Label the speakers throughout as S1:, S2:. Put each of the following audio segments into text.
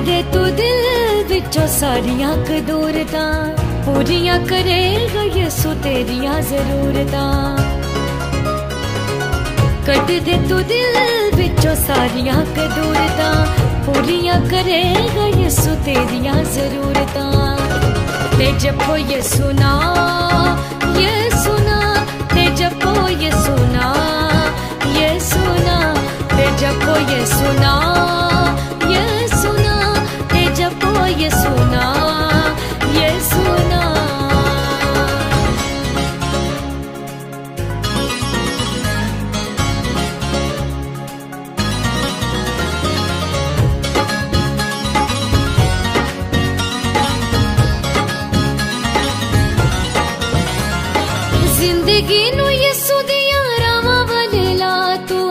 S1: दे तू दिल विचों सारियां कदूरतां, पूरियां करेगा यसू तेरियां जरूरतां। कट दे तू दिल विचों सारियां कदूरतां, पूरियां करेगा यसू तेरियां जरूरतां। ते जपो यसू नाम, यसू नाम, ते जपो यसू नाम, यसू नाम, ते जपो यसू नाम, यसू नाम, ते जपो यसू नाम, यसू नाम। जिंदगी नू यसू दियां रावां वाले ला तू,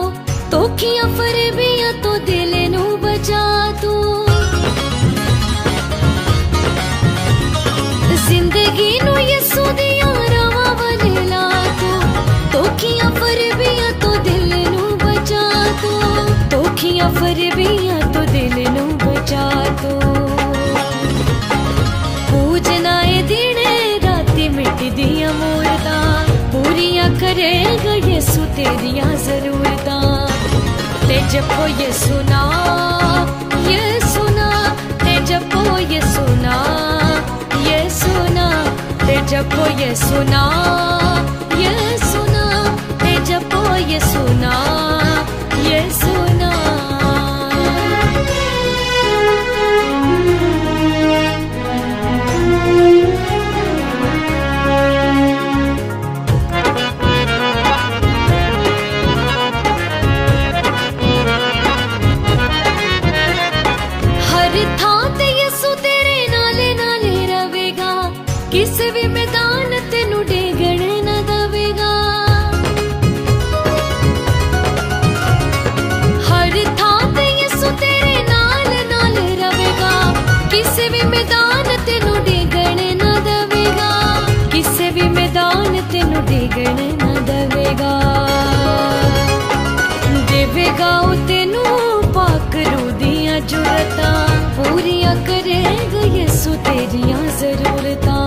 S1: तोखियां फरेबियां तो दिल नू बचा तू। जिंदगी नू यसू दियां रावां वाले ला तू, तोखियां फरेबियां तो दिल नू बचा तू। तोखियां फरेबियां तो दिल नू बचा तू। पूजना ए दिने राती मिट दियां मूरतां, पूरियां करेगा यसू तेरियां जरूरतां। ते जपो यसू नाम, यसू नाम, ते जपो यसू नाम, यसू नाम, ते जपो यसू नाम, यसू नाम, ते जपो यसू नाम, यसू नाम। किसी भी मैदान तेनू डेगण न दवेगा, हर थां ते यसू तेरे नाल नाल रवेगा। किसी भी मैदान तेनू डेगण न दवेगा, किसी भी मैदान तेनू डेगण न दवेगा। देवेगा ओ तेनू पाक रूह दियां जुरतां, पूरियां करेगा यसू तेरियां जरूरतां।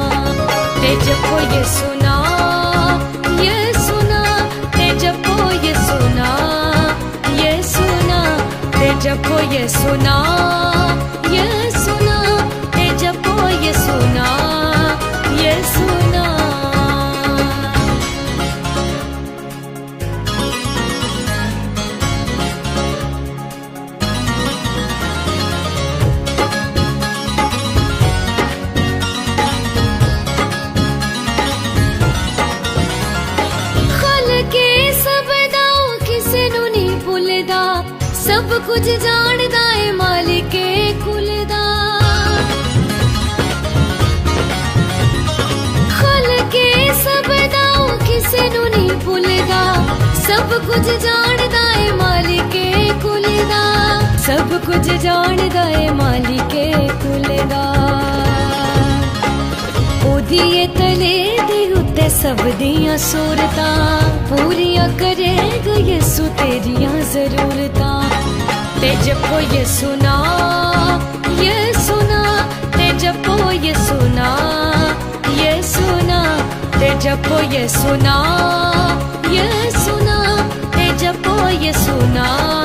S1: ते जपो यसू नाम, यसू नाम, ते जपो यसू नाम, यसू नाम, ते जपो यसू नाम, यसू नाम, ते जपो यसू नाम, यसू नाम। सब कुछ जानदा है मालिके कुल दा, खालके सब दा किसे नू नहीं भुलदा। सब कुछ जानदा है मालिके कुल दा, सब कुछ जानदा है मालिके कुल दा। ओदी तले दे उत्ते सब दियां सूरतां, पूरियां करेगा यसू तेरियां जरूरतां। ते जपो यसू नाम, यसू नाम, ते जपो यसू नाम, यसू नाम, ते जपो यसू नाम, यसू नाम, ते जपो यसू नाम।